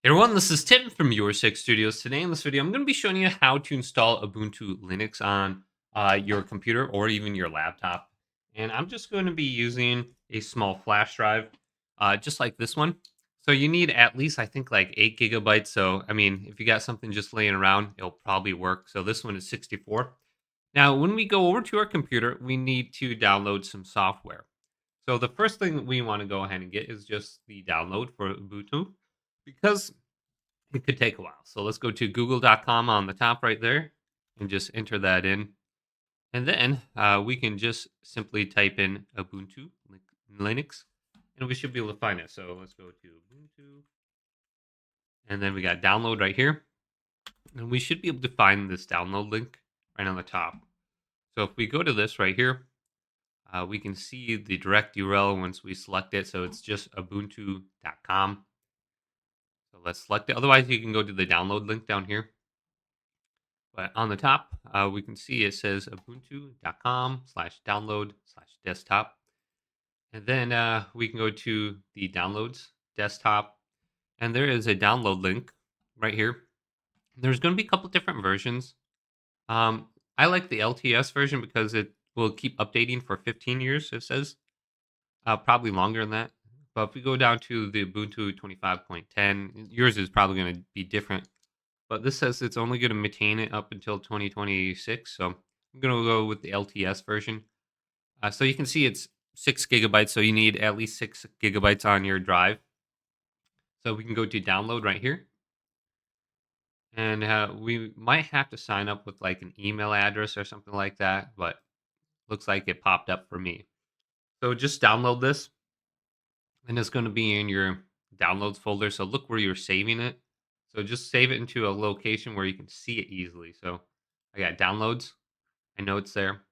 Hey everyone, this is Tim from Your Six Studios. Today in this video, I'm going to be showing you how to install Ubuntu Linux on your computer or even your laptop. And I'm just going to be using a small flash drive, just like this one. So you need at least, I think, like 8 GB. So, I mean, if you got something just laying around, it'll probably work. So this one is 64. Now, when we go over to our computer, we need to download some software. So the first thing we want to go ahead and get is just the download for Ubuntu because it could take a while. So let's go to google.com on the top right there and just enter that in. And then we can just simply type in Ubuntu Linux and we should be able to find it. So let's go to Ubuntu and then we got download right here. And we should be able to find this download link right on the top. So if we go to this right here, we can see the direct URL once we select it. So it's just ubuntu.com. So let's select it. Otherwise, you can go to the download link down here. But on the top, we can see it says ubuntu.com/download/desktop. And then we can go to the downloads desktop. And there is a download link right here. There's going to be a couple different versions. I like the LTS version because it will keep updating for 15 years, it says. Probably longer than that. But if we go down to the Ubuntu 25.10, yours is probably going to be different. But this says it's only going to maintain it up until 2026. So I'm going to go with the LTS version. So you can see it's 6 GB. So you need at least 6 GB on your drive. So we can go to download right here. And we might have to sign up with like an email address or something like that. But looks like it popped up for me. So just download this. And it's going to be in your downloads folder. So look where you're saving it. So just save it into a location where you can see it easily. So I got downloads. I know it's there.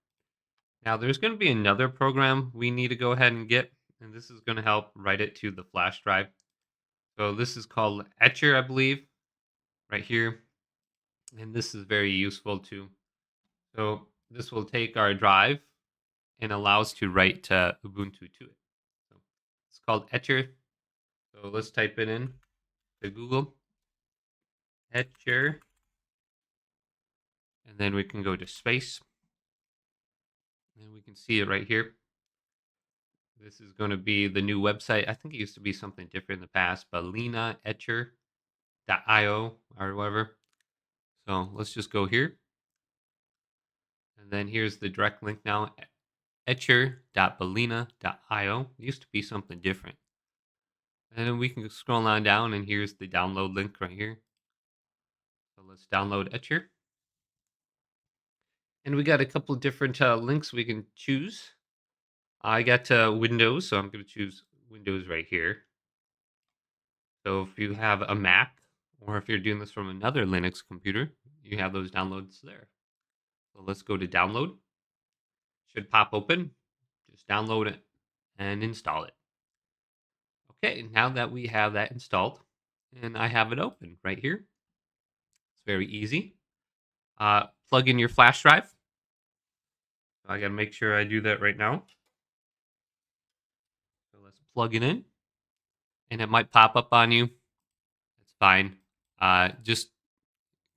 Now there's going to be another program we need to go ahead and get, and this is going to help write it to the flash drive. So this is called Etcher, I believe, right here. And this is very useful too. So this will take our drive and allow us to write Ubuntu to it. So it's called Etcher. So let's type it in to Google. Etcher. And then we can go to space. And we can see it right here. This is going to be the new website. I think it used to be something different in the past, but lenaetcher.io or whatever. So let's just go here. And then here's the direct link now, etcher.balena.io. It used to be something different. And then we can scroll on down, and here's the download link right here. So let's download Etcher. And we got a couple of different links we can choose. I got Windows, so I'm going to choose Windows right here. So if you have a Mac, or if you're doing this from another Linux computer, you have those downloads there. So let's go to download. Should pop open. Just download it and install it. Okay, now that we have that installed, and I have it open right here. It's very easy. Plug in your flash drive. I gotta make sure I do that right now. So let's plug it in. And it might pop up on you. That's fine. Just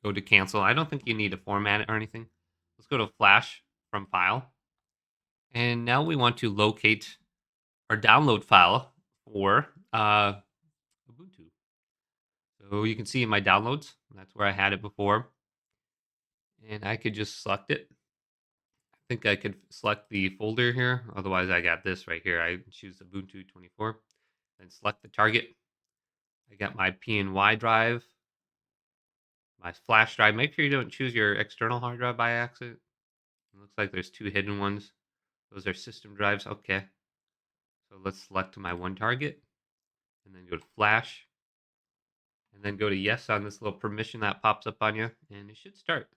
go to cancel. I don't think you need to format it or anything. Let's go to flash from file. And now we want to locate our download file for Ubuntu. So you can see in my downloads, that's where I had it before. And I could just select it. I think I could select the folder here. Otherwise, I got this right here. I choose Ubuntu 24. Then select the target. I got my PNY drive, my flash drive. Make sure you don't choose your external hard drive by accident. It looks like there's two hidden ones. Those are system drives. Okay. So let's select my one target and then go to flash and then go to yes on this little permission that pops up on you and it should start.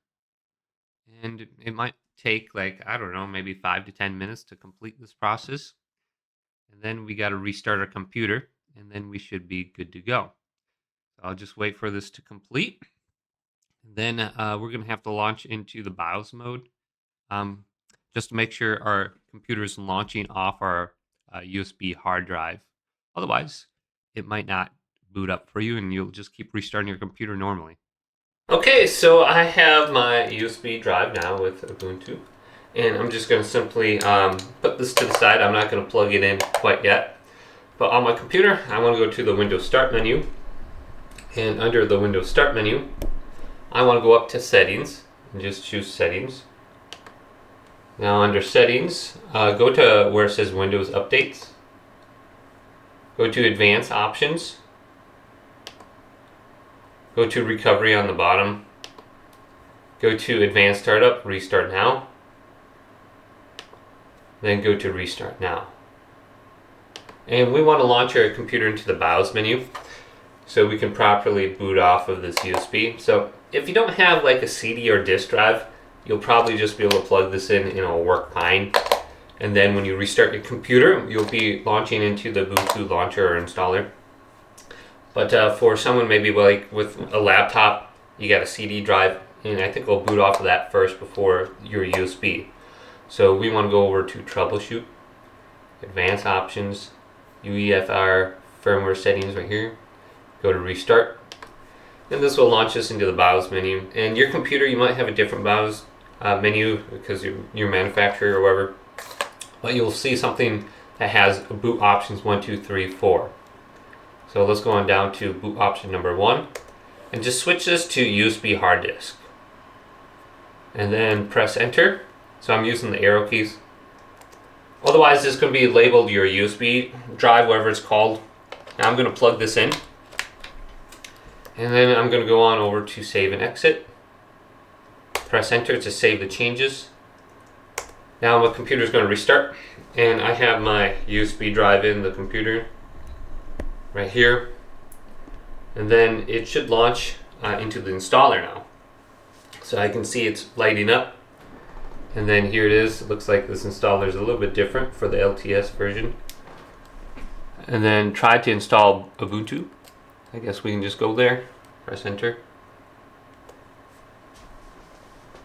And it might take like, I don't know, maybe 5 to 10 minutes to complete this process. And then we got to restart our computer and then we should be good to go. So I'll just wait for this to complete. Then we're going to have to launch into the BIOS mode just to make sure our computer is launching off our USB hard drive. Otherwise, it might not boot up for you, and you'll just keep restarting your computer normally. Okay, so I have my USB drive now with Ubuntu, and I'm just going to simply put this to the side. I'm not going to plug it in quite yet, but on my computer, I want to go to the Windows Start menu, and under the Windows Start menu, I want to go up to Settings and just choose Settings. Now under Settings, go to where it says Windows Updates. Go to Advanced Options. Go to Recovery on the bottom. Go to Advanced Startup, Restart Now. Then go to Restart Now. And we want to launch our computer into the BIOS menu so we can properly boot off of this USB. So if you don't have like a CD or disk drive, you'll probably just be able to plug this in, it'll work fine. And then when you restart your computer, you'll be launching into the Ubuntu launcher or installer. But for someone maybe like with a laptop, you got a CD drive, and I think we'll boot off of that first before your USB. So we want to go over to Troubleshoot, Advanced Options, UEFI Firmware Settings right here. Go to Restart. And this will launch us into the BIOS menu. And your computer, you might have a different BIOS menu because your manufacturer or whatever. But you'll see something that has boot options 1, 2, 3, 4. So let's go on down to boot option number 1 and just switch this to USB hard disk. And then press enter. So I'm using the arrow keys. Otherwise, this is going to be labeled your USB drive, whatever it's called. Now I'm going to plug this in. And then I'm going to go on over to save and exit. Press enter to save the changes. Now my computer is going to restart, and I have my USB drive in the computer right here, and then it should launch into the installer now. So I can see it's lighting up, and then here it is. It looks like this installer is a little bit different for the LTS version. And then try to install Ubuntu. I guess we can just go there, press enter.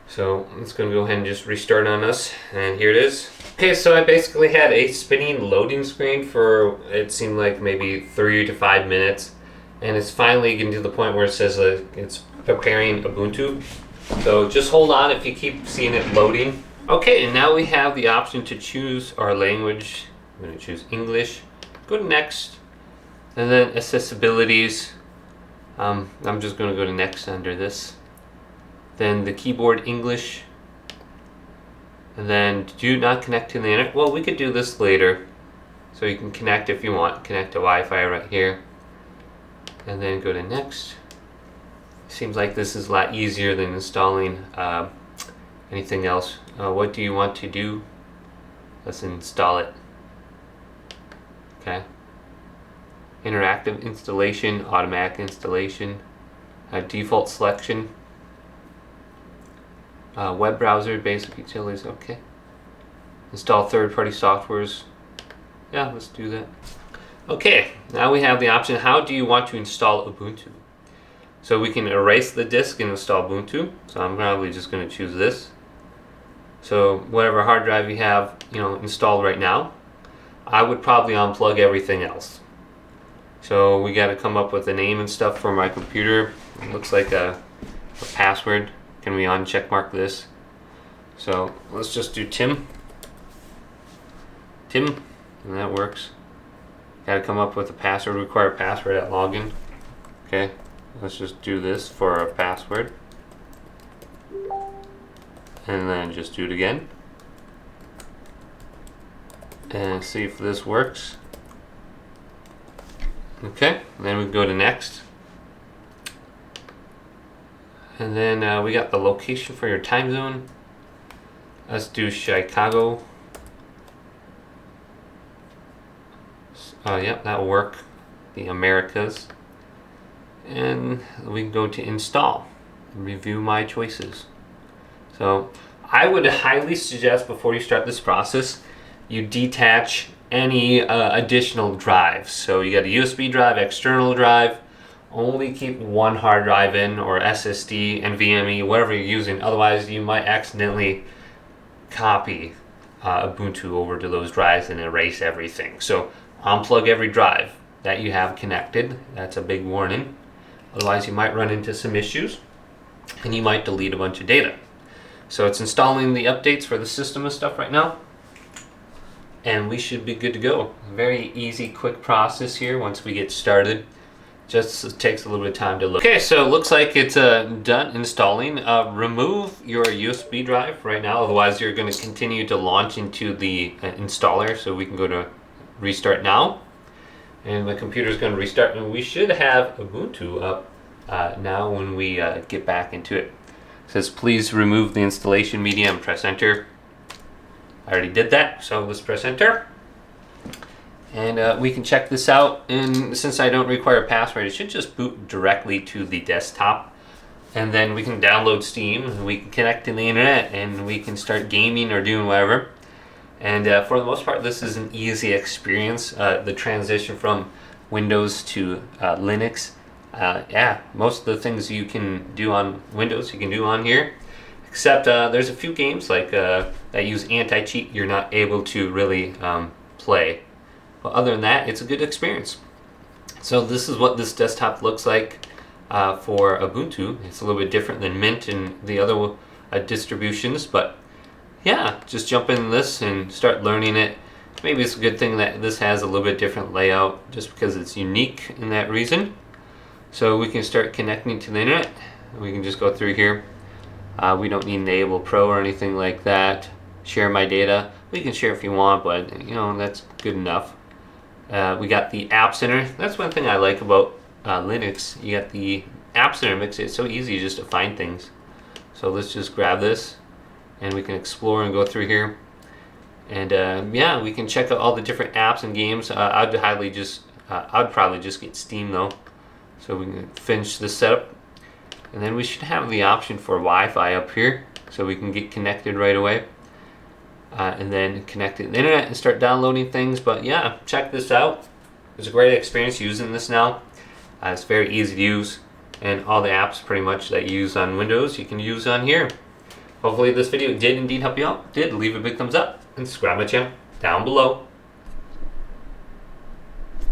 So it's going to go ahead and just restart on us, and here it is. Okay, so I basically had a spinning loading screen for, it seemed like maybe 3 to 5 minutes, and it's finally getting to the point where it says it's preparing Ubuntu. So just hold on if you keep seeing it loading. Okay, and now we have the option to choose our language. I'm going to choose English. Go to next, and then accessibilities. I'm just going to go to next under this. Then the keyboard English, and then do not connect to the internet. Well, we could do this later, so you can connect if you want. Connect to Wi-Fi right here, and then go to next. Seems like this is a lot easier than installing anything else. What do you want to do? Let's install it. Okay. Interactive installation, automatic installation, default selection. Web browser, basic utilities, okay. Install third-party softwares. Yeah, let's do that. Okay, now we have the option, how do you want to install Ubuntu? So we can erase the disk and install Ubuntu. So I'm probably just going to choose this. So whatever hard drive you have, installed right now, I would probably unplug everything else. So we got to come up with a name and stuff for my computer. It looks like a password. Can we uncheck mark this? So let's just do Tim, and that works. Got to come up with a password, require password at login. Okay, let's just do this for our password. And then just do it again. And see if this works. Okay, and then we go to next. And then we got the location for your time zone. Let's do Chicago. Yep, that'll work. The Americas. And we can go to install. Review my choices. So I would highly suggest before you start this process, you detach any additional drives. So you got a USB drive, external drive. Only keep one hard drive in, or SSD, NVMe, whatever you're using. Otherwise, you might accidentally copy Ubuntu over to those drives and erase everything. So unplug every drive. that you have connected. That's a big warning. Otherwise, you might run into some issues and you might delete a bunch of data. So it's installing the updates for the system and stuff right now. And we should be good to go. Very easy, quick process here once we get started. Just takes a little bit of time to load. Okay, so it looks like it's done installing. Remove your USB drive right now, otherwise you're going to continue to launch into the installer. So we can go to restart now. And the computer is going to restart, and we should have Ubuntu up now when we get back into it. It says please remove the installation media and press enter. I already did that, so let's press enter. And we can check this out, and since I don't require a password, it should just boot directly to the desktop. And then we can download Steam, and we can connect to the internet, and we can start gaming or doing whatever. And for the most part, this is an easy experience. The transition from Windows to Linux. Yeah, most of the things you can do on Windows, you can do on here. Except there's a few games like that use anti-cheat you're not able to really play. But other than that, it's a good experience. So this is what this desktop looks like for Ubuntu. It's a little bit different than Mint and the other distributions, but yeah, just jump in this and start learning it. Maybe it's a good thing that this has a little bit different layout just because it's unique in that reason. So we can start connecting to the internet. We can just go through here. We don't need Enable Pro or anything like that. Share my data. We can share if you want, but you know, that's good enough. We got the App Center. That's one thing I like about Linux. You got the App Center, makes it so easy just to find things. So let's just grab this and we can explore and go through here. And yeah, we can check out all the different apps and games. I'd probably just get Steam though. So we can finish this setup. And then we should have the option for Wi-Fi up here, so we can get connected right away. And then connect to the internet and start downloading things. But yeah, check this out. It's a great experience using this now. It's very easy to use, and all the apps pretty much that you use on Windows, you can use on here. Hopefully this video did indeed help you out. Did, leave a big thumbs up and subscribe my channel down below.